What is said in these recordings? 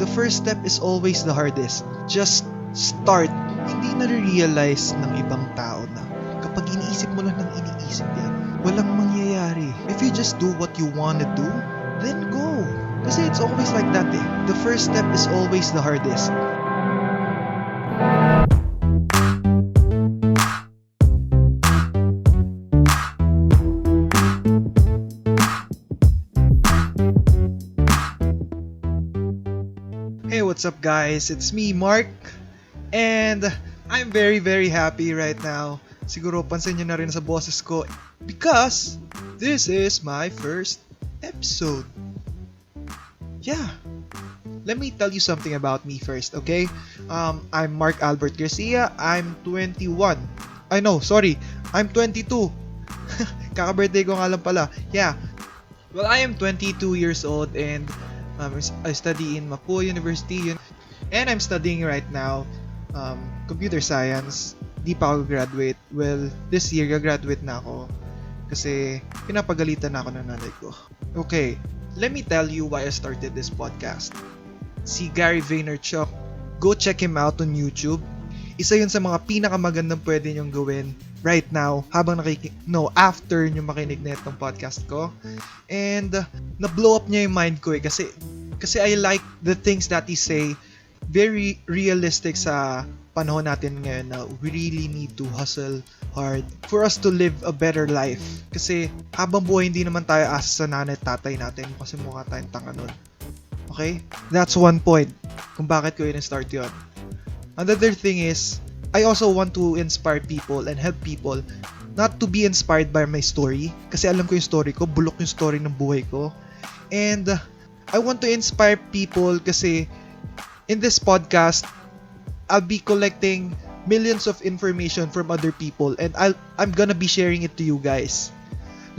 The first step is always the hardest. Just start. Hindi na-realize ng ibang tao na kapag iniisip mo lang ng iniisip yan, walang mangyayari. If you just do what you wanna do, then go. Kasi it's always like that eh. The first step is always the hardest. Hey, what's up guys? It's me, Mark. And I'm very happy right now. Siguro pansin nyo na rin sa boses ko because this is my first episode. Yeah. Let me tell you something about me first, okay? I'm Mark Albert Garcia. I'm 21. I'm 22. Kaka-birthday ko nga lang pala. Yeah. Well, I am 22 years old and I study in Mapo University and I'm studying right now computer science. Di pa ako graduate. Well, this year gagraduate na ako kasi pinapagalitan na ako ng nanay ko. Okay, let me tell you why I started this podcast. Si Gary Vaynerchuk, go check him out on YouTube. Isa yun sa mga pinakamagandang pwede nyong gawin right now habang after nyo makinig na itong podcast ko. And na-blow up niya yung mind ko kasi I like the things that he say. Very realistic sa panahon natin ngayon na we really need to hustle hard for us to live a better life. Kasi habang buhay hindi naman tayo asa sa nanay at tatay natin kasi mukha tayong tanga nun. Okay? That's one point kung bakit ko in-start yun. Another thing is, I also want to inspire people and help people not to be inspired by my story. Kasi alam ko yung story ko, bulok yung story ng buhay ko. And I want to inspire people kasi in this podcast, I'll be collecting millions of information from other people and I'm gonna be sharing it to you guys.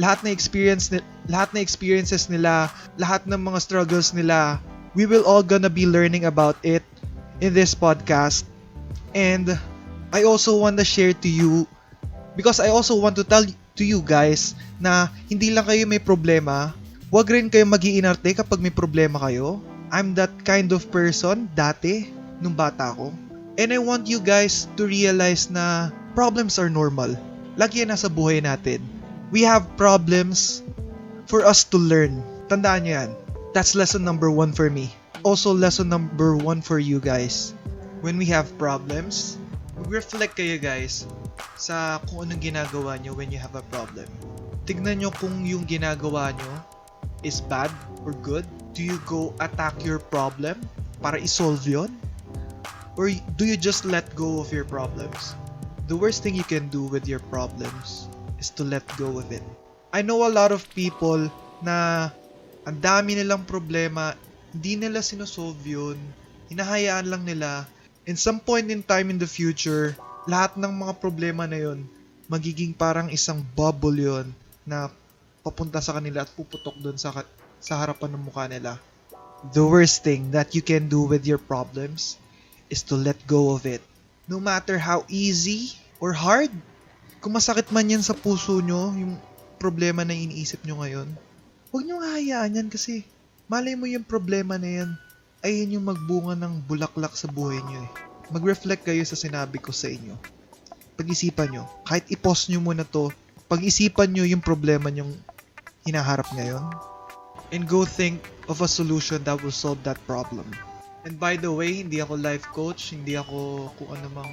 Lahat na experiences nila, lahat ng mga struggles nila, we will all gonna be learning about it in this podcast. And I also want to share to you because I also want to tell to you guys na hindi lang kayo may problema, wag rin kayo mag-iinarte kapag may problema kayo. I'm that kind of person dati nung bata ko. And I want you guys to realize na problems are normal. Lagi yan nasa buhay natin. We have problems for us to learn. Tandaan nyo yan. That's lesson number 1 for me. Also lesson number 1 for you guys. When we have problems, mag-reflect kayo guys sa kung anong ginagawa nyo when you have a problem. Tignan nyo kung yung ginagawa nyo is bad or good. Do you go attack your problem para isolve yun? Or do you just let go of your problems? The worst thing you can do with your problems is to let go of it. I know a lot of people na ang dami nilang problema, hindi nila sinosolve yun, hinahayaan lang nila. In some point in time in the future, lahat ng mga problema na yun, magiging parang isang bubble yun na papunta sa kanila at puputok dun sa harapan ng mukha nila. The worst thing that you can do with your problems is to let go of it. No matter how easy or hard, kung masakit man yan sa puso nyo, yung problema na iniisip nyo ngayon, huwag nyo hahayaan yan kasi malay mo yung problema na yan ay yun yung magbunga ng bulaklak sa buhay nyo eh. Mag-reflect kayo sa sinabi ko sa inyo. Pag-isipan nyo, kahit i-pause nyo muna to, pag-isipan nyo yung problema nyong hinaharap ngayon and go think of a solution that will solve that problem. And by the way, hindi ako life coach, hindi ako kung anumang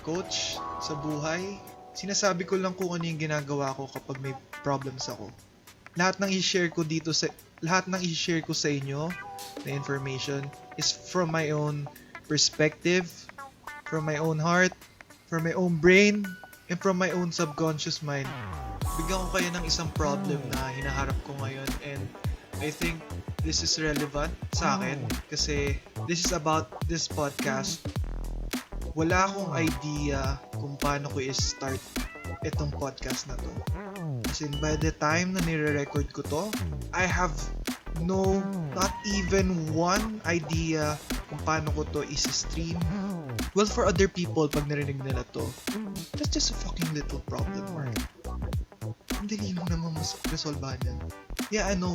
coach sa buhay. Sinasabi ko lang kung ano yung ginagawa ko kapag may problems ako. Lahat ng i-share ko sa inyo na information is from my own perspective, from my own heart, from my own brain, and from my own subconscious mind. Bigyan ko kayo ng isang problem na hinaharap ko ngayon and I think this is relevant sa akin kasi this is about this podcast. Wala akong idea kung paano ko i-start itong podcast na to. As in, by the time na nire-record ko to, I have not even one idea kung paano ko to i-stream. Well, for other people, pag narinig nila to, that's just a fucking little problem, Mark. Hindi lang naman mas resolbahan yan. Yeah, I know.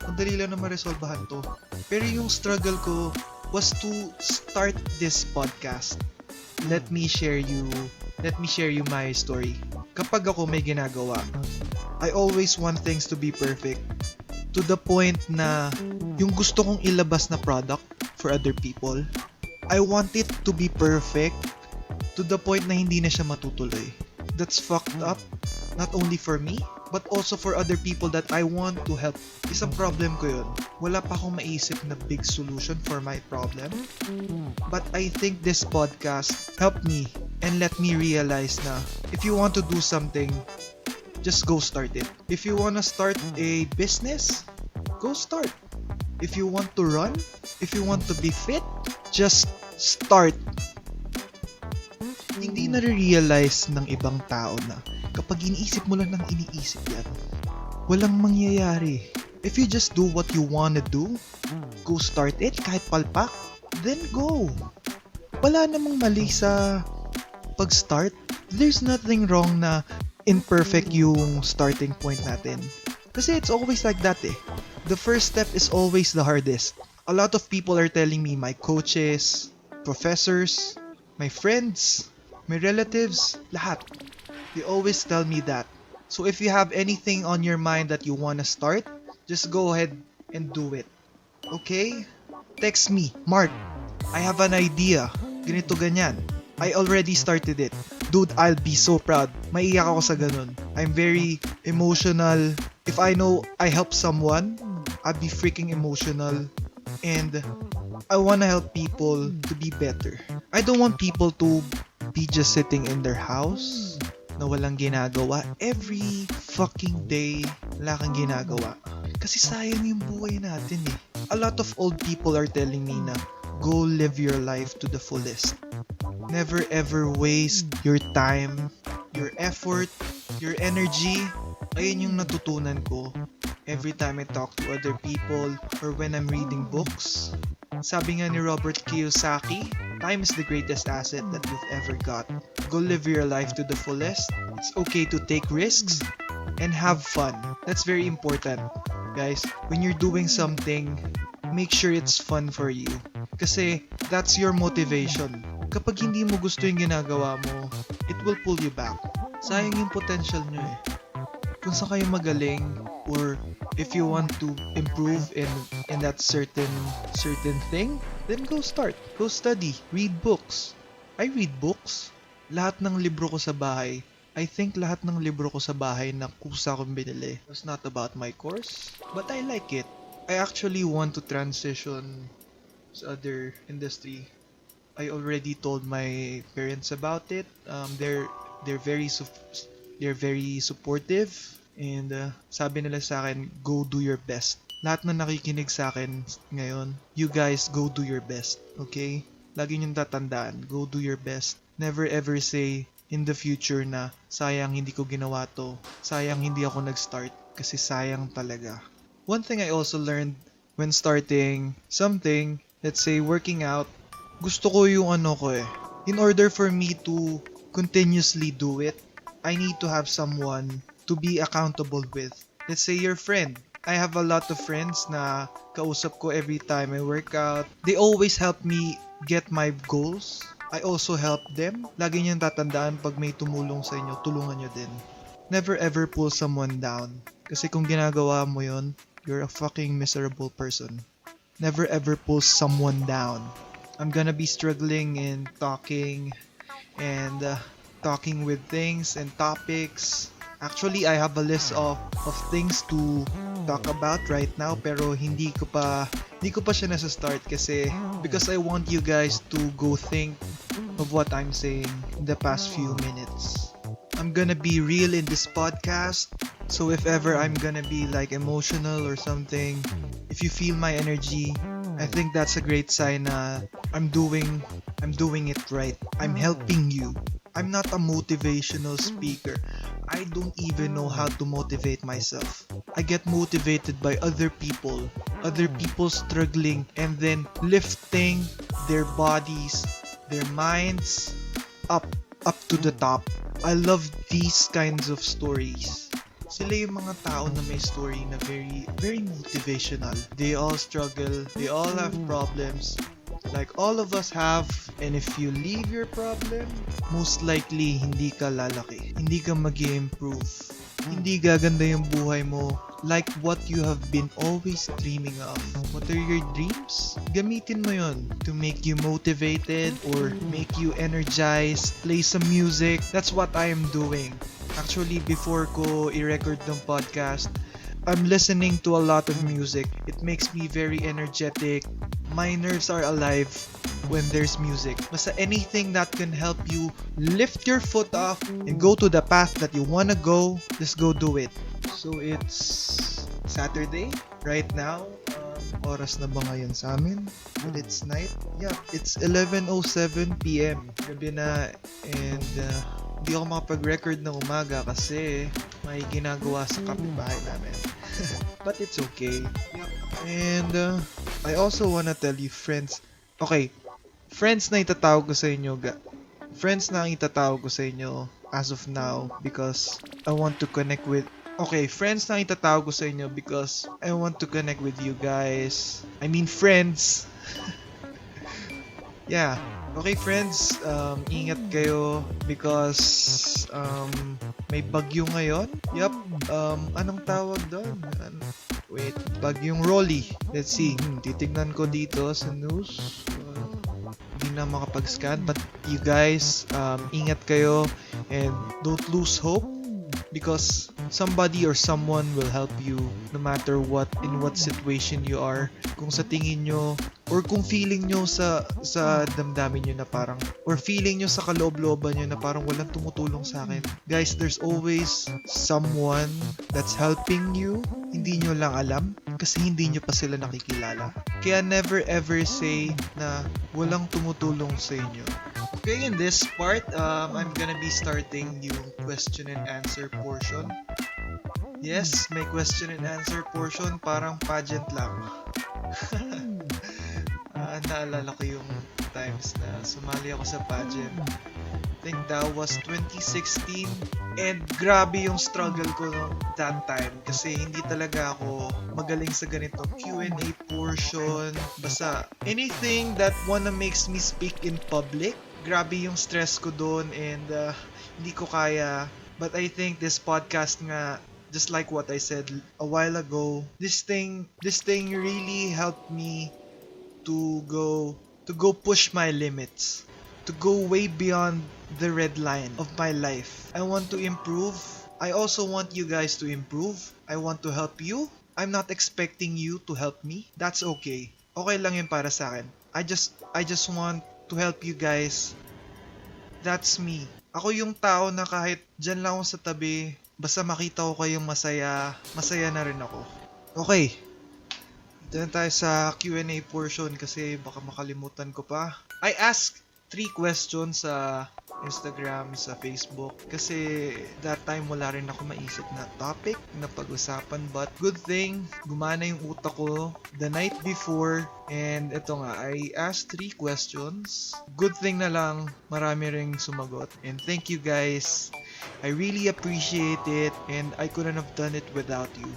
madali lang na maresolbahan to. Pero yung struggle ko was to start this podcast. Let me share you my story. Kapag ako may ginagawa, I always want things to be perfect. To the point na yung gusto kong ilabas na product for other people, I want it to be perfect to the point na hindi na siya matutuloy. That's fucked up, not only for me, but also for other people that I want to help. Isang problem ko yun. Wala pa akong maisip na big solution for my problem. But I think this podcast helped me and let me realize na if you want to do something, just go start it. If you want to start a business, go start. If you want to run, if you want to be fit, just start. Hindi na-realize ng ibang tao na kapag iniisip mo lang ng iniisip yan, walang mangyayari. If you just do what you wanna do, go start it kahit palpak, then go. Wala namang mali sa pag-start. There's nothing wrong na imperfect yung starting point natin. Kasi it's always like that eh. The first step is always the hardest. A lot of people are telling me, my coaches, professors, my friends, my relatives, lahat. They always tell me that. So if you have anything on your mind that you wanna start, just go ahead and do it. Okay? Text me, Mark, I have an idea. Ganito ganyan. I already started it. Dude, I'll be so proud. Maiiyak ako sa ganun. I'm very emotional. If I know I help someone, I'll be freaking emotional. And I wanna help people to be better. I don't want people to be just sitting in their house na walang ginagawa. Every fucking day, wala kang ginagawa. Kasi sayang yung buhay natin eh. A lot of old people are telling me na, go live your life to the fullest. Never ever waste your time, your effort, your energy. Ayun yung natutunan ko every time I talk to other people or when I'm reading books. Sabi nga ni Robert Kiyosaki, time is the greatest asset that you've ever got. Go live your life to the fullest. It's okay to take risks and have fun. That's very important. Guys, when you're doing something, make sure it's fun for you. Kasi that's your motivation. Kapag hindi mo gusto yung ginagawa mo, it will pull you back. Sayang yung potential nyo eh. Kung saan kayo magaling or if you want to improve in that certain thing, then go start. Go study. Read books. I read books. Lahat ng libro ko sa bahay, I think lahat ng libro ko sa bahay na kusa kong binili was not about my course, but I like it. I actually want to transition sa other industry. I already told my parents about it. They're very supportive and sabi nila sa akin, go do your best. Lahat na nakikinig sa akin ngayon, you guys go do your best, okay? Lagi niyong tatandaan, go do your best. Never ever say in the future na sayang hindi ko ginawa to, sayang hindi ako nag-start kasi sayang talaga. One thing I also learned when starting something, let's say working out, gusto ko yung in order for me to continuously do it, I need to have someone to be accountable with. Let's say your friend. I have a lot of friends na kausap ko every time I work out. They always help me get my goals. I also help them. Lagi niyong tatandaan pag may tumulong sa inyo, tulungan niyo din. Never ever pull someone down. Kasi kung ginagawa mo yon, you're a fucking miserable person. Never ever pull someone down. I'm gonna be struggling in talking with things and topics. Actually, I have a list of things to talk about right now pero hindi ko pa siya nasa-start kasi because I want you guys to go think of what I'm saying in the past few minutes. I'm gonna be real in this podcast, so if ever I'm gonna be like emotional or something, if you feel my energy, I think that's a great sign na I'm doing it right. I'm helping you. I'm not a motivational speaker. I don't even know how to motivate myself. I get motivated by other people struggling and then lifting their bodies, their minds up to the top. I love these kinds of stories. Sila yung mga tao na may story na very, very motivational. They all struggle, they all have problems, like all of us have. And if you leave your problem, most likely hindi ka lalaki, hindi ka mag-improve, hindi gaganda yung buhay mo like what you have been always dreaming of. What are your dreams? Gamitin mo yon to make you motivated or make you energized. Play some music. That's what I am doing. Actually, before ko i-record ng podcast, I'm listening to a lot of music. It makes me very energetic. My nerves are alive when there's music. Basta anything that can help you lift your foot off and go to the path that you wanna go, just go do it. So it's Saturday right now. Oras na ba ngayon sa amin? But it's night. Yeah, it's 11:07 p.m. Gabi na, and hindi ako makapag-record ng umaga kasi may ginagawa sa kapitbahay namin. But it's okay. Yep. And I also wanna tell you, friends. Okay, friends na itatawag ko sa inyo. Friends na ang itatawag ko sa inyo as of now because I want to connect with. Okay, friends na itatawag ko sa inyo because I want to connect with you guys. I mean friends. Yeah. Okay, friends, ingat kayo because may bagyo ngayon. Yup. Anong tawag doon? Wait, bagyong Rolly. Let's see. Titignan ko dito sa news. Hindi na makapag-scan. But you guys, ingat kayo and don't lose hope because somebody or someone will help you no matter what, in what situation you are. Kung sa tingin nyo or kung feeling nyo sa damdamin nyo na parang, or feeling nyo sa kaloob-looban nyo na parang walang tumutulong sa akin, guys, there's always someone that's helping you. Hindi nyo lang alam kasi hindi nyo pa sila nakikilala. Kaya never ever say na walang tumutulong sa inyo. Okay, in this part, I'm gonna be starting yung question and answer portion. Yes, may question and answer portion, parang pageant lang. Naalala ko yung times na sumali ako sa pageant. I think that was 2016. And grabe yung struggle ko that time kasi hindi talaga ako magaling sa ganito Q&A portion. Basta anything that wanna makes me speak in public, grabe yung stress ko doon and hindi ko kaya. But I think this podcast nga, just like what I said a while ago, this thing really helped me to go push my limits, to go way beyond the red line of my life. I want to improve. I also want you guys to improve. I want to help you. I'm not expecting you to help me. That's okay. Okay lang yun para sa akin. I just want to help you guys. That's me. Ako yung tao na kahit dyan lang ako sa tabi, basta makita ko kayong masaya, masaya na rin ako. Okay. Dito tayo sa Q&A portion kasi baka makalimutan ko pa. I asked 3 questions sa Instagram, sa Facebook kasi that time wala rin ako maisip na topic na pag-usapan, but good thing gumana yung utak ko the night before and ito nga, I asked 3 questions. Good thing na lang marami ring sumagot and thank you guys. I really appreciate it and I couldn't have done it without you.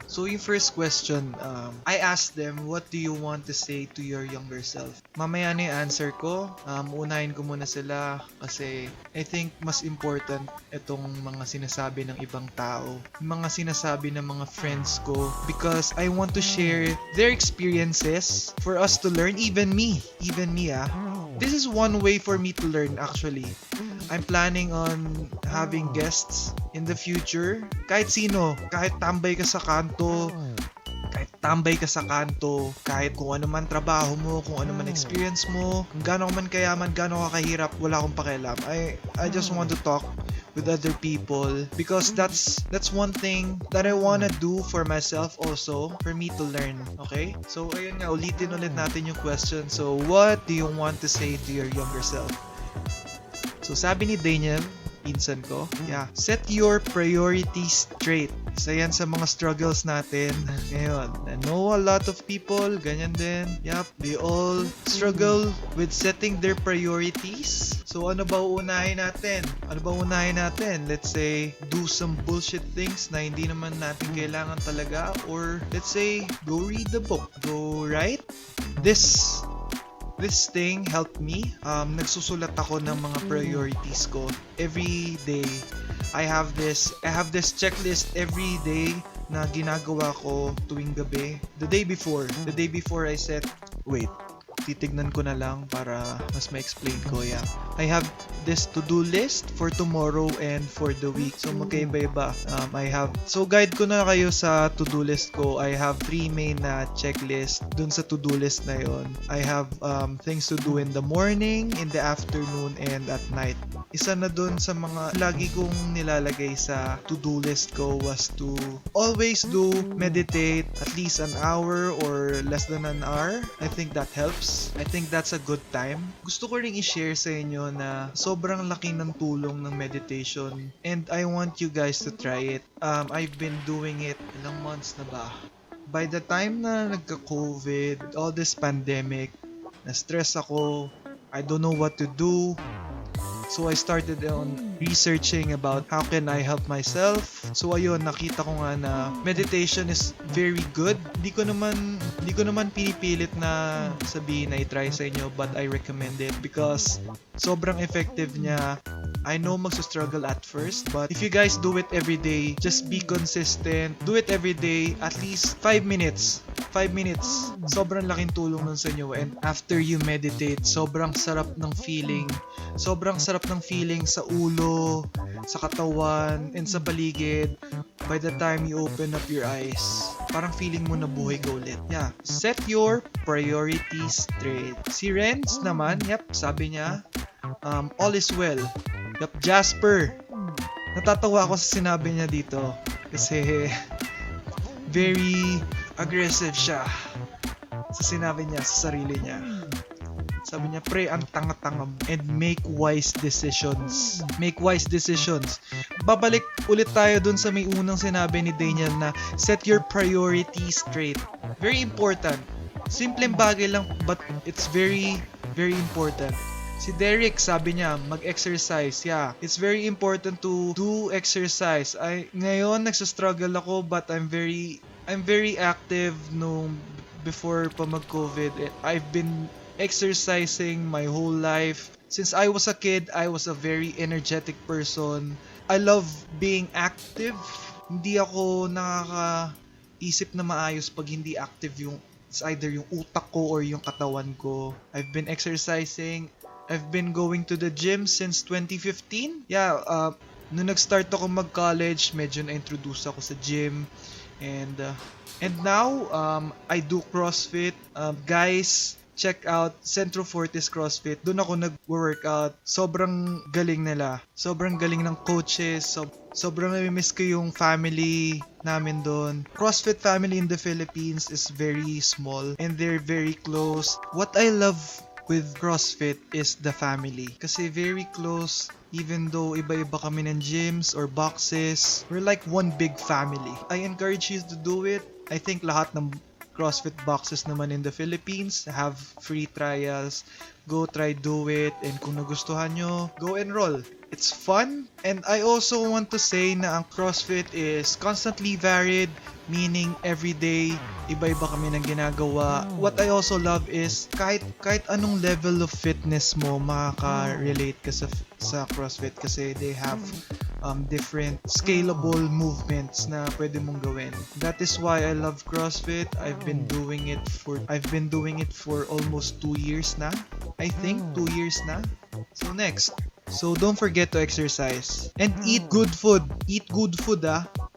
So yung first question, I asked them, what do you want to say to your younger self? Mamaya na yung answer ko. Unahin ko muna sila kasi I think mas important itong mga sinasabi ng ibang tao. Mga sinasabi ng mga friends ko because I want to share their experiences for us to learn, even me. This is one way for me to learn actually. I'm planning on having guests in the future. Kahit sino, kahit tambay ka sa kanto, kahit kung ano man trabaho mo, kung ano man experience mo, kung gaano ka man kayaman, gaano ka kahirap, wala akong pakialam. I just want to talk with other people because that's one thing that I wanna do for myself also, for me to learn. Okay? So ayun nga, ulitin natin yung question. So what do you want to say to your younger self? So sabi ni Daniel, pinsan ko. Yeah. Set your priorities straight. Isa yan sa mga struggles natin ngayon. I know a lot of people, ganyan din. Yup, they all struggle with setting their priorities. So ano ba uunahin natin? Let's say, do some bullshit things na hindi naman natin kailangan talaga. Or let's say, go read the book. Go write. This thing helped me. Nagsusulat ako ng mga priorities ko every day. I have this checklist every day na ginagawa ko tuwing gabi. The day before I set, titignan ko na lang para mas ma-explain ko. Yeah. I have this to-do list for tomorrow and for the week. So magkaiba-iba. So guide ko na kayo sa to-do list ko. I have 3 main na checklist dun sa to-do list na yon. I have things to do in the morning, in the afternoon, and at night. Isa na dun sa mga lagi kong nilalagay sa to-do list ko was to always do meditate at least an hour or less than an hour. I think that helps. I think that's a good time. Gusto ko ring i-share sa inyo na sobrang laki ng tulong ng meditation and I want you guys to try it. I've been doing it ilang months na ba? By the time na nagka-COVID, all this pandemic, na-stress ako, I don't know what to do. So I started on researching about how can I help myself. So ayun, nakita ko nga na meditation is very good. Hindi ko naman pinipilit na sabihin na i-try sa inyo, but I recommend it because sobrang effective niya. I know magsustruggle at first, but if you guys do it every day, just be consistent. Do it every day, at least 5 minutes. 5 minutes. Sobrang laking tulong nun sa inyo. And after you meditate, sobrang sarap ng feeling. Sobrang sarap ng feeling sa ulo, sa katawan, and sa paligid. By the time you open up your eyes, parang feeling mo na buhay ka ulit. Yeah. Set your priorities straight. Si Renz naman, sabi niya, all is well. Jasper. Natatawa ako sa sinabi niya dito. Kasi very aggressive siya sa sinabi niya sa sarili niya. Sabi niya, pre, ang tanga-tanga and make wise decisions. Make wise decisions. Babalik ulit tayo dun sa may unang sinabi ni Daniel na set your priorities straight. Very important. Simpleng bagay lang but it's very, very important. Si Derek, sabi niya, mag-exercise. Yeah, it's very important to do exercise. Ngayon, nagsastruggle ako but I'm very active nung before pa mag-COVID. I've been exercising my whole life. Since I was a kid, I was a very energetic person. I love being active. Hindi ako nakakaisip na maayos pag hindi active it's either yung utak ko or yung katawan ko. I've been exercising. I've been going to the gym since 2015. Yeah, nung nag-start ako mag-college, medyo na-introduce ako sa gym. And now, I do CrossFit. Guys, check out Centro Fortis CrossFit. Doon ako nag-workout. Sobrang galing nila. Sobrang galing ng coaches. Sobrang nami-miss ko yung family namin doon. CrossFit family in the Philippines is very small and they're very close. What I love with CrossFit is the family. Kasi very close, even though iba-iba kami ng gyms or boxes, we're like one big family. I encourage you to do it. I think lahat ng CrossFit boxes naman in the Philippines have free trials. Go try do it, and kung nagustuhan nyo, go enroll. It's fun, and I also want to say na ang CrossFit is constantly varied, meaning every day, iba-iba kami ng ginagawa. What I also love is kahit anong level of fitness mo, makaka-relate ka sa CrossFit kasi they have different scalable movements na pwede mong gawin. That is why I love CrossFit. I've been doing it for almost 2 years na. I think 2 years na. So next. So don't forget to exercise and eat good food. Eat good food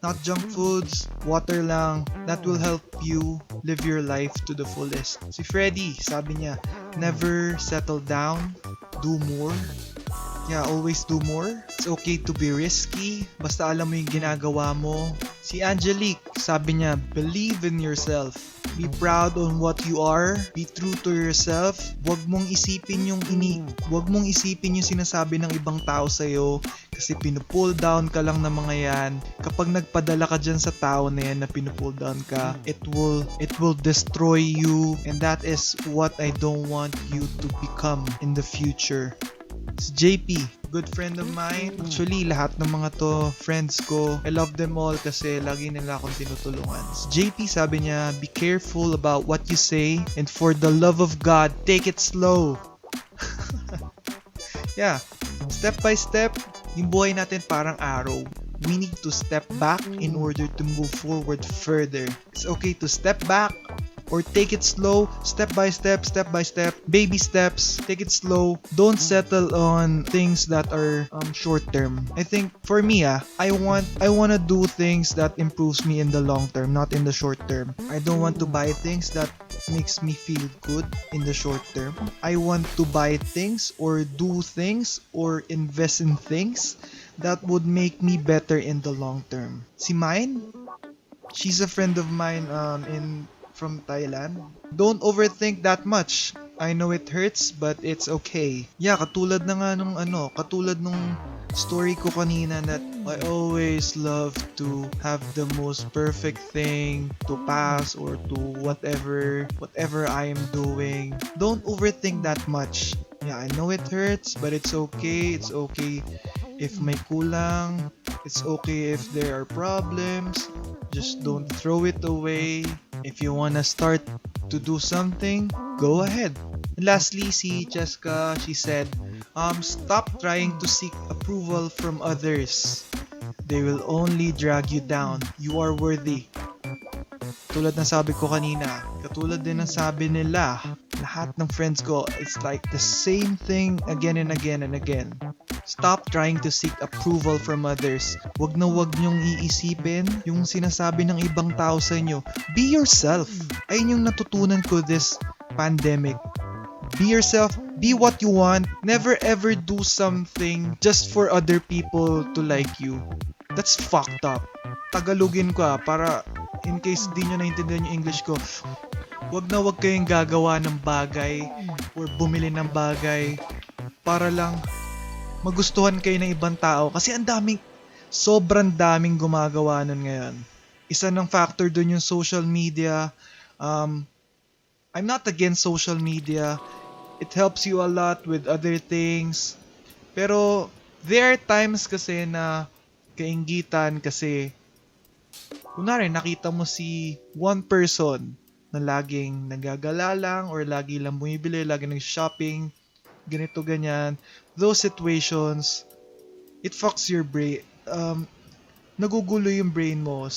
not junk foods, water lang. That will help you live your life to the fullest. Si Freddy, sabi niya, never settle down, do more. Yeah, always do more. It's okay to be risky. Basta alam mo yung ginagawa mo. Si Angelique, sabi niya, believe in yourself. Be proud on what you are. Be true to yourself. Huwag mong isipin yung sinasabi ng ibang tao sa'yo kasi pinupull down ka lang ng mga yan. Kapag nagpadala ka dyan sa tao na yan na pinupull down ka, it will destroy you, and that is what I don't want you to become in the future. Si JP, good friend of mine. Actually, lahat ng mga to, friends ko. I love them all kasi lagi nila akong tinutulungan. Si JP, sabi niya, be careful about what you say and for the love of God, take it slow. Yeah, step by step, yung buhay natin parang arrow. We need to step back in order to move forward further. It's okay to step back or take it slow, step by step, baby steps, take it slow. Don't settle on things that are short term. I think for me, I wanna do things that improves me in the long term, not in the short term. I don't want to buy things that makes me feel good in the short term. I want to buy things or do things or invest in things that would make me better in the long term. Si Mine, she's a friend of mine from Thailand. Don't overthink that much. I know it hurts, but it's okay. Yeah, katulad nung story ko kanina that I always love to have the most perfect thing to pass or to whatever I am doing. Don't overthink that much. Yeah, I know it hurts, but it's okay. It's okay if may kulang. It's okay if there are problems. Just don't throw it away. If you wanna start to do something, go ahead. And lastly, si Cheska, she said, stop trying to seek approval from others. They will only drag you down. You are worthy. Tulad ng sabi ko kanina, katulad din ng sabi nila, lahat ng friends ko, it's like the same thing again and again and again. Stop trying to seek approval from others. Wag na wag niyong iisipin yung sinasabi ng ibang tao sa inyo. Be yourself. Ayun yung natutunan ko this pandemic. Be yourself. Be what you want. Never ever do something just for other people to like you. That's fucked up. Tagalogin ko para in case di nyo naintindihan yung English ko. Wag na wag kayong gagawa ng bagay or bumili ng bagay para lang magustuhan kayo ng ibang tao kasi sobrang daming gumagawa nun ngayon. Isa ng factor dun yung social media. I'm not against social media. It helps you a lot with other things. Pero there are times kasi na kainggitan kasi kunwari nakita mo si one person na laging nagagala lang or lagi lang bumibili, lagi nag-shopping, ganito ganyan. Those situations, it fucks your brain. Nagugulo yung brain mo.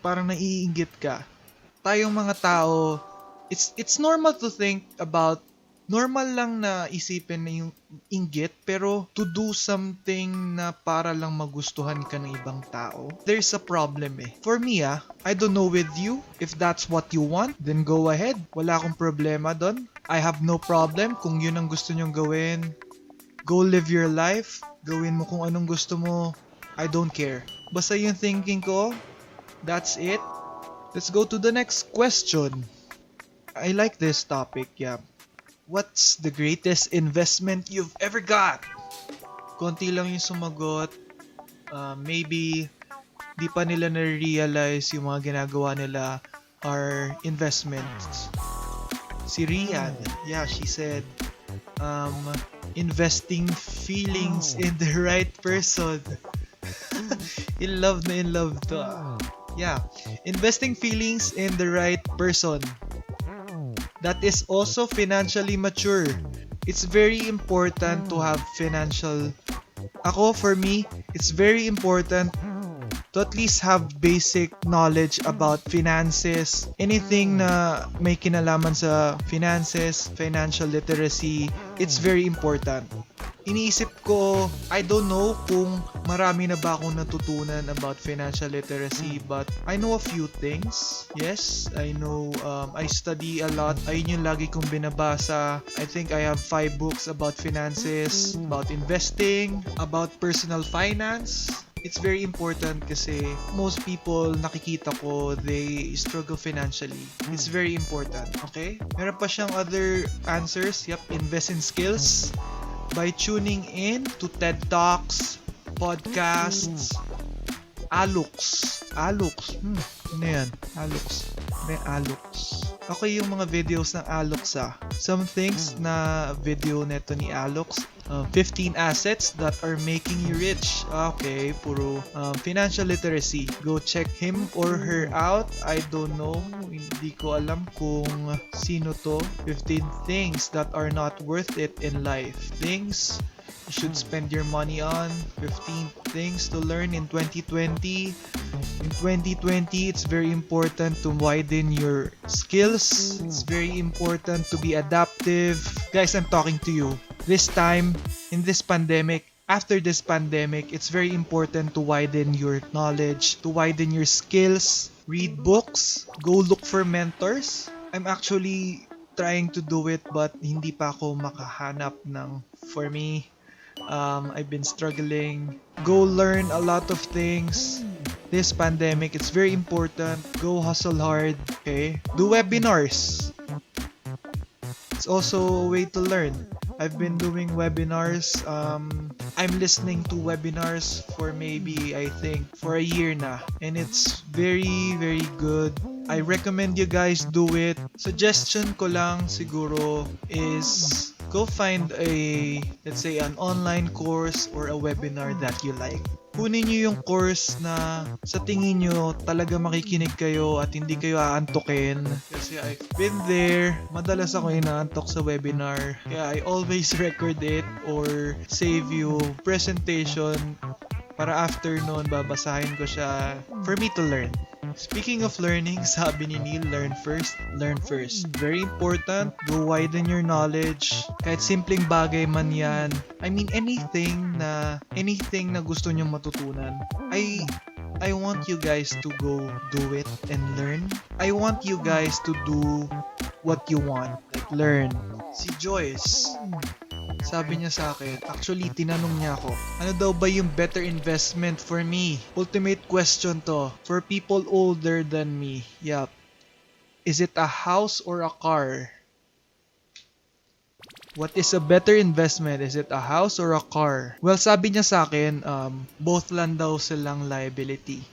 Parang naiinggit ka. Tayong mga tao, it's normal to think about, normal lang na isipin na yung inggit, pero to do something na para lang magustuhan ka ng ibang tao, there's a problem eh. For me I don't know with you, if that's what you want, then go ahead. Wala akong problema doon. I have no problem kung yun ang gusto nyong gawin. Go live your life. Gawin mo kung anong gusto mo. I don't care. Basta yung thinking ko, that's it. Let's go to the next question. I like this topic, yeah. What's the greatest investment you've ever got? Konti lang yung sumagot. Maybe di pa nila na-realize yung mga ginagawa nila are investments. Si Rian, yeah, she said, investing feelings in the right person. In love to. Yeah, investing feelings in the right person that is also financially mature. It's very important to have for me, it's very important to at least have basic knowledge about finances. Anything na may kinalaman sa finances, financial literacy, it's very important. Iniisip ko, I don't know kung marami na ba akong natutunan about financial literacy, but I know a few things. Yes, I know, I study a lot. Ayun yung lagi kong binabasa. I think I have 5 books about finances, about investing, about personal finance. It's very important kasi most people nakikita ko, they struggle financially. It's very important, okay? Meron pa siyang other answers. Yep, invest in skills by tuning in to TED Talks, podcasts, Alux. Ano yan? Alux. May Alux. Okay yung mga videos ng Alux Some things na video neto ni Alux. 15 assets that are making you rich. Okay, puro financial literacy. Go check him or her out. I don't know. Hindi ko alam kung sino to. 15 things that are not worth it in life. Things you should spend your money on. 15 things to learn in 2020. In 2020, it's very important to widen your skills. It's very important to be adaptive. Guys, I'm talking to you. This time, in this pandemic, after this pandemic, it's very important to widen your knowledge, to widen your skills, read books, go look for mentors. I'm actually trying to do it but hindi pa ako makahanap ng for me. I've been struggling. Go learn a lot of things. This pandemic, it's very important. Go hustle hard, okay? Do webinars. It's also a way to learn. I've been doing webinars. I'm listening to webinars for maybe, I think, for a year na. And it's very, very good. I recommend you guys do it. Suggestion ko lang siguro is go find a, let's say, an online course or a webinar that you like. Kunin nyo yung course na sa tingin nyo talaga makikinig kayo at hindi kayo aantukin. Kasi I've been there. Madalas ako inaantok sa webinar. Kaya I always record it or save you presentation para after noon babasahin ko siya for me to learn. Speaking of learning, sabi ni Neil, learn first, learn first. Very important, go widen your knowledge. Kahit simpleng bagay man yan. I mean, anything na gusto nyong matutunan. I want you guys to go do it and learn. I want you guys to do what you want. Like, learn. Si Joyce, sabi niya sa akin, actually, tinanong niya ako, ano daw ba yung better investment for me? Ultimate question to. For people older than me. Yup. Is it a house or a car? What is a better investment? Is it a house or a car? Well, sabi niya sa akin, both lang daw silang liability.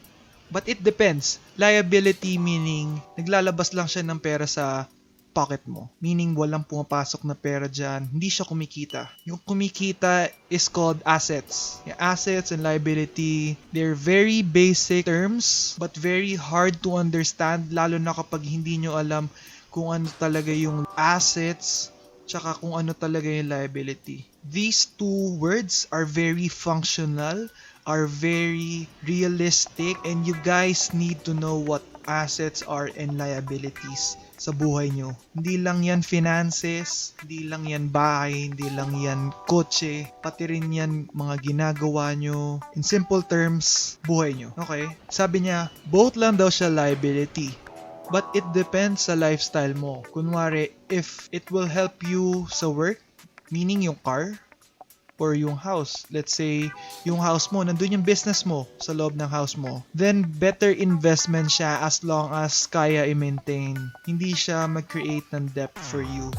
But it depends. Liability meaning, naglalabas lang siya ng pera sa pocket mo. Meaning, walang pumapasok na pera dyan. Hindi siya kumikita. Yung kumikita is called assets. Yung assets and liability, they're very basic terms, but very hard to understand, lalo na kapag hindi nyo alam kung ano talaga yung assets, tsaka kung ano talaga yung liability. These two words are very functional, are very realistic, and you guys need to know what assets are and liabilities sa buhay nyo. Hindi lang yan finances, hindi lang yan bahay, hindi lang yan kotse, pati rin yan mga ginagawa nyo. In simple terms, buhay nyo. Okay? Sabi niya, both lang daw siya liability. But it depends sa lifestyle mo. Kunwari, if it will help you sa work, meaning yung car, or yung house. Let's say, yung house mo, nandun yung business mo sa loob ng house mo. Then, better investment siya as long as kaya i-maintain. Hindi siya mag-create ng debt for you.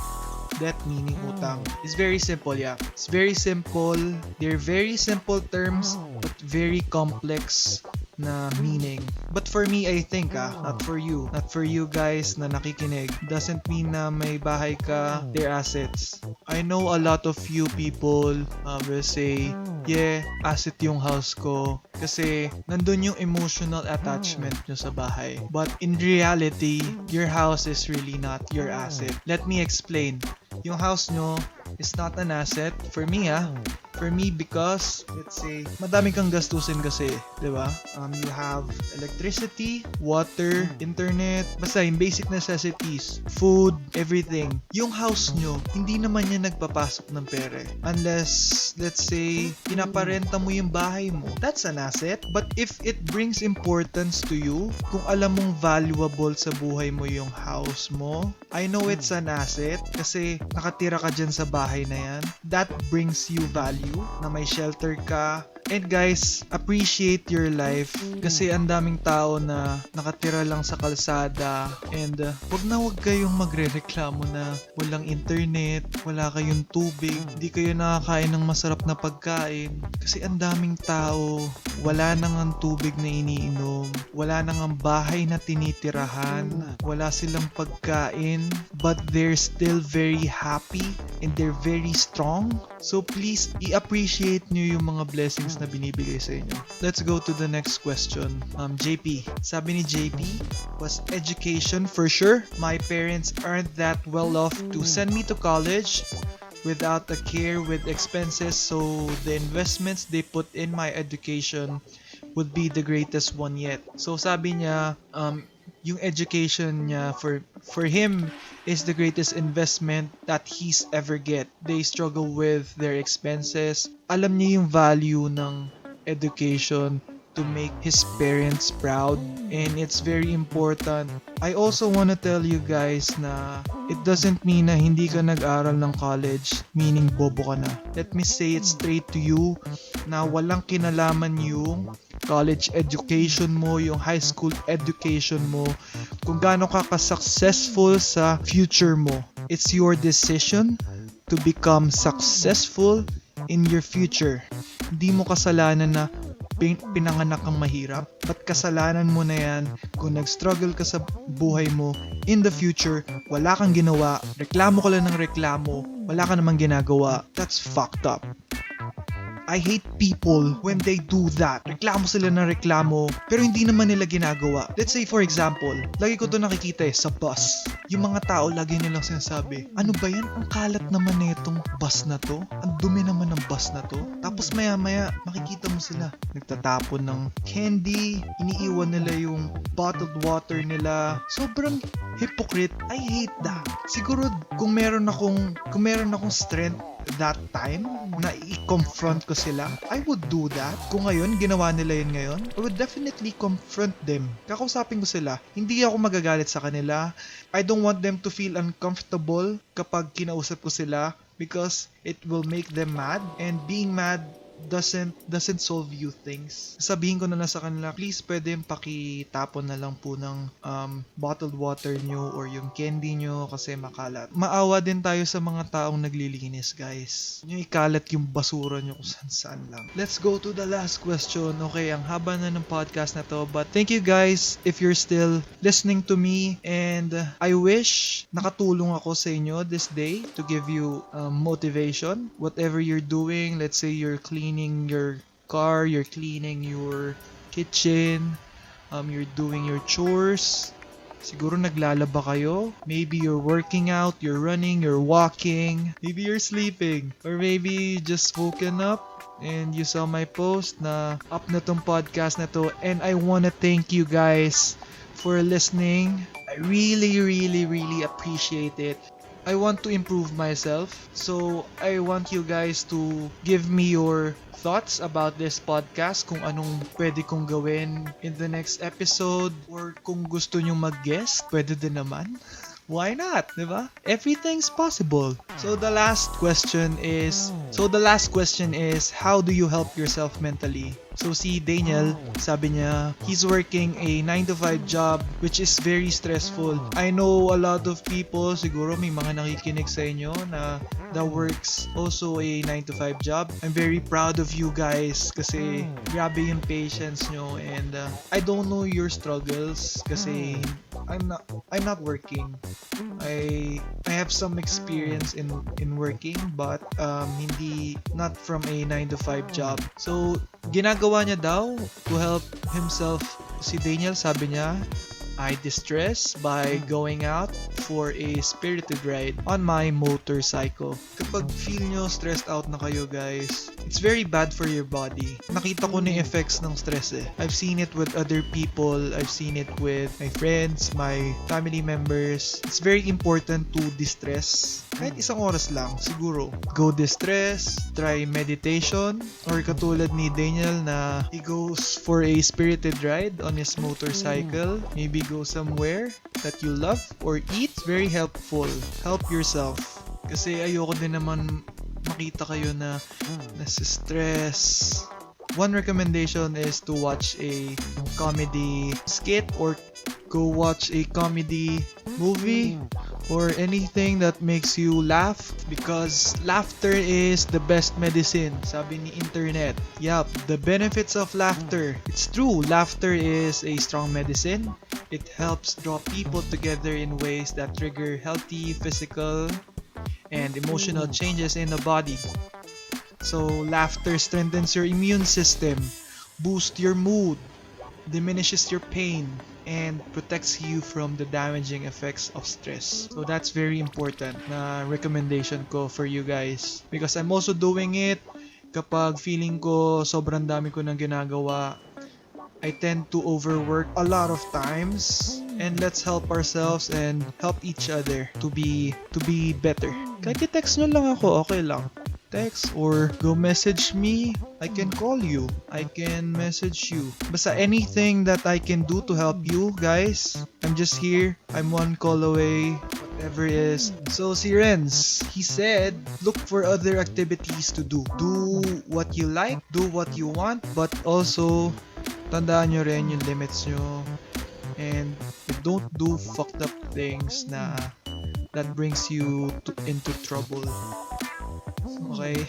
Debt meaning utang. It's very simple, yeah. It's very simple. They're very simple terms, but very complex na meaning. But for me, I think, not for you. Not for you guys na nakikinig. Doesn't mean na may bahay ka, they're assets. I know a lot of you people will say, yeah, asset yung house ko. Kasi nandun yung emotional attachment nyo sa bahay. But in reality, your house is really not your asset. Let me explain. Yung house nyo is not an asset. For me, For me, because, let's say, madami kang gastusin kasi, di ba? You have electricity, water, internet, basta yung basic necessities, food, everything. Yung house nyo, hindi naman yan nagpapasok ng pera. Unless, let's say, pinaparenta mo yung bahay mo. That's an asset. But if it brings importance to you, kung alam mong valuable sa buhay mo yung house mo, I know it's an asset kasi nakatira ka dyan sa bahay na yan. That brings you value na may shelter ka. And guys, appreciate your life kasi ang daming tao na nakatira lang sa kalsada and wag kayong magrereklamo na walang internet, wala kayong tubig, hindi kayo nakakain ng masarap na pagkain kasi ang daming tao, wala nang ang tubig na iniinom, wala nang ang bahay na tinitirahan, wala silang pagkain, but they're still very happy and they're very strong. So please, i-appreciate nyo yung mga blessings na binibigay sa inyo. Let's go to the next question. JP. Sabi ni JP, was education for sure. My parents aren't that well off to send me to college without a care with expenses, so the investments they put in my education would be the greatest one yet. So sabi niya, yung education niya for him is the greatest investment that he's ever get. They struggle with their expenses. Alam niya yung value ng education to make his parents proud, and it's very important. I also want to tell you guys na it doesn't mean na hindi ka nag-aral ng college, meaning bobo ka na. Let me say it straight to you na walang kinalaman yung college education mo, yung high school education mo, kung gaano ka ka-successful sa future mo. It's your decision to become successful in your future. Hindi mo kasalanan na pinanganak kang mahirap, but kasalanan mo na yan kung nag-struggle ka sa buhay mo in the future, wala kang ginawa, reklamo ka lang ng reklamo, wala ka namang ginagawa. That's fucked up. I hate people when they do that. Reklamo sila ng reklamo, pero hindi naman nila ginagawa. Let's say for example, lagi ko to nakikita sa bus. Yung mga tao lagi nilang sinasabi, ano ba yan? Ang kalat naman na itong bus na to. Ang dumi naman ng bus na to. Tapos maya maya, makikita mo sila. Nagtatapon ng candy, iniiwan nila yung bottled water nila. Sobrang hypocrite. I hate that. Siguro kung meron akong strength that time na i-confront ko sila, I would do that. Kung ngayon, ginawa nila yun ngayon, I would definitely confront them. Kakausapin ko sila. Hindi ako magagalit sa kanila. I don't want them to feel uncomfortable kapag kinausap ko sila because it will make them mad, and being mad doesn't solve you things. Sabihin ko na lang sa kanila, please pwede pakitapon na lang po ng bottled water nyo or yung candy nyo kasi makalat. Maawa din tayo sa mga taong naglilinis, guys. Yung ikalat yung basura nyo kung saan lang. Let's go to the last question. Okay, ang haba na ng podcast na to, but thank you guys if you're still listening to me, and I wish nakatulong ako sa inyo this day to give you motivation. Whatever you're doing, let's say you're cleaning your car, you're cleaning your kitchen, you're doing your chores, siguro naglalaba kayo, maybe you're working out, you're running, you're walking, maybe you're sleeping, or maybe just woken up and you saw my post na up na tong podcast na to, and I wanna thank you guys for listening. I really appreciate it. I want to improve myself, so I want you guys to give me your thoughts about this podcast, kung anong pwede kong gawin in the next episode, or kung gusto nyo mag-guest, pwede din naman. Why not, diba? Everything's possible. So the last question is, how do you help yourself mentally? So si Daniel, sabi niya, he's working a 9-to-5 job which is very stressful. I know a lot of people, siguro may mga nakikinig sa inyo na that works also a 9-to-5 job. I'm very proud of you guys kasi grabe yung patience nyo, and I don't know your struggles kasi I'm not working. I have some experience in working, but not from a 9-to-5 job. So ginagawa niya daw to help himself. Si Daniel, sabi niya, I distress by going out for a spirited ride on my motorcycle. Kapag feel nyo stressed out na kayo guys, it's very bad for your body. Nakita ko na yung effects ng stress eh. I've seen it with other people, I've seen it with my friends, my family members. It's very important to distress. Kahit isang oras lang, siguro. Go distress, try meditation, or katulad ni Daniel na he goes for a spirited ride on his motorcycle. Maybe go somewhere that you love or eat. Very helpful. Help yourself. Kasi ayoko din naman makita kayo na nasa-stress. One recommendation is to watch a comedy skit or go watch a comedy movie or anything that makes you laugh, because laughter is the best medicine, sabi ni internet. Yup, the benefits of laughter. It's true, laughter is a strong medicine. It helps draw people together in ways that trigger healthy physical and emotional changes in the body. So, laughter strengthens your immune system, boosts your mood, diminishes your pain, and protects you from the damaging effects of stress. So that's very important na recommendation ko for you guys. Because I'm also doing it kapag feeling ko sobrang dami ko nang ginagawa. I tend to overwork a lot of times, and let's help ourselves and help each other to be better. Kahit i-text nyo lang ako, okay lang. Text or go message me. I can call you. I can message you. Basta anything that I can do to help you guys. I'm just here. I'm one call away. Whatever it is. So si Renz, he said, look for other activities to do. Do what you like. Do what you want. But also, tandaan nyo rin yung limits nyo. And don't do fucked up things na that brings you into trouble. Okay?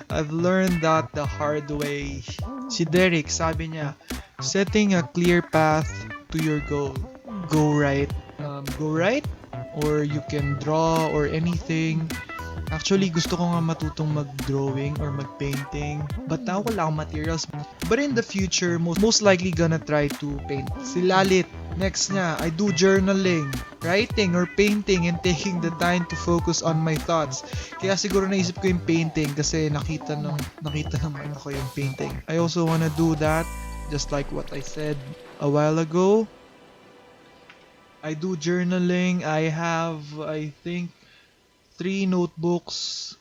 I've learned that the hard way. Si Derek, sabi niya, setting a clear path to your goal. Go right. Go right? Or you can draw or anything. Actually, gusto ko nga matutong mag-drawing or mag-painting. But now, wala akong materials. But in the future, most likely gonna try to paint. Si Lalit, next niya, I do journaling, writing or painting, and taking the time to focus on my thoughts. Kaya siguro naisip ko yung painting kasi nakita naman ako yung painting. I also wanna do that, just like what I said a while ago. I do journaling. I have, I think, 3 notebooks.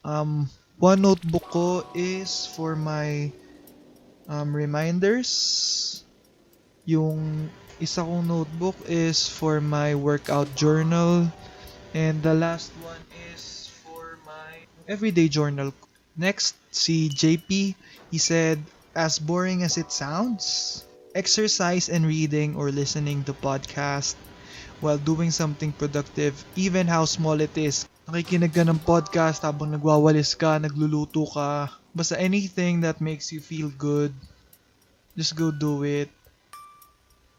One notebook ko is for my reminders. Yung isa kong notebook is for my workout journal. And the last one is for my everyday journal. Next, si JP, he said, as boring as it sounds, exercise and reading or listening to podcast while doing something productive, even how small it is. Nakikinig ka ng podcast habang nagwawalis ka, nagluluto ka. Basta anything that makes you feel good, just go do it.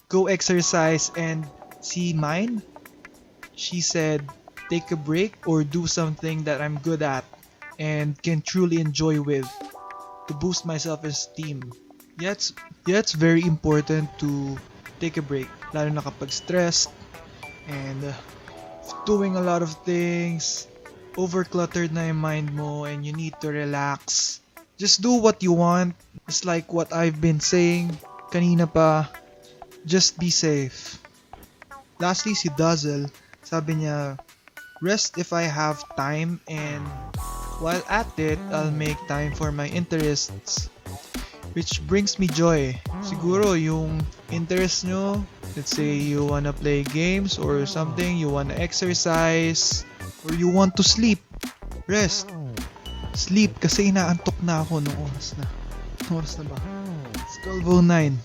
Go exercise. And see mine, she said, take a break or do something that I'm good at and can truly enjoy with to boost my self-esteem. Yeah, it's very important to take a break, lalo na kapag stressed and doing a lot of things, overcluttered na yung mind mo and you need to relax. Just do what you want. It's like what I've been saying kanina pa, just be safe. Lastly, si Dazzle, sabi niya, rest if I have time, and while at it, I'll make time for my interests, which brings me joy. Siguro yung interest nyo, let's say you wanna play games or something, you wanna exercise, or you want to sleep. Rest. Sleep kasi inaantok na ako nung oras na. Oras na ba? It's 12:09.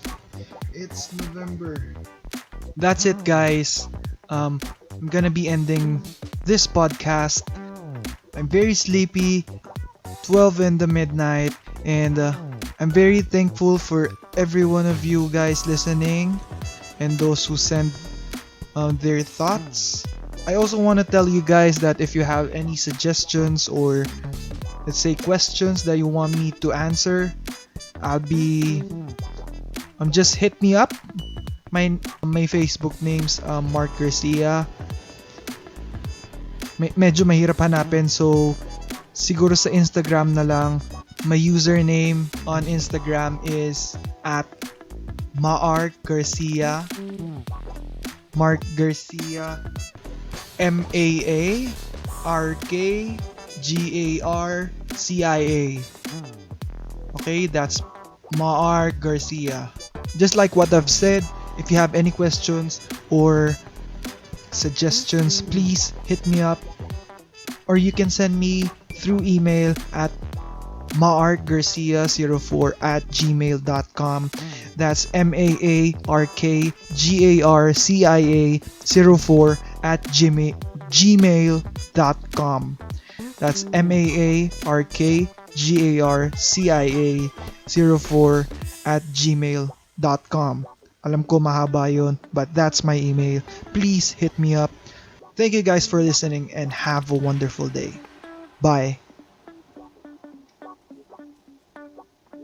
It's November. That's it, guys. I'm gonna be ending this podcast. I'm very sleepy. 12 in the midnight. And I'm very thankful for every one of you guys listening and those who send their thoughts. I also want to tell you guys that if you have any suggestions or let's say questions that you want me to answer, just hit me up. My Facebook name's Mark Garcia. Medyo mahirap hanapin, so siguro sa Instagram na lang. My username on Instagram is at Mark Garcia. Mark Garcia. MAARKGARCIA. Okay, that's Mark Garcia. Just like what I've said, if you have any questions or suggestions, please hit me up, or you can send me through email at maarkgarcia04@gmail.com. That's maarkgarcia04@gmail.com. That's maarkgarcia04@gmail.com. Alam ko mahaba yun, but that's my email. Please hit me up. Thank you guys for listening and have a wonderful day. Bye.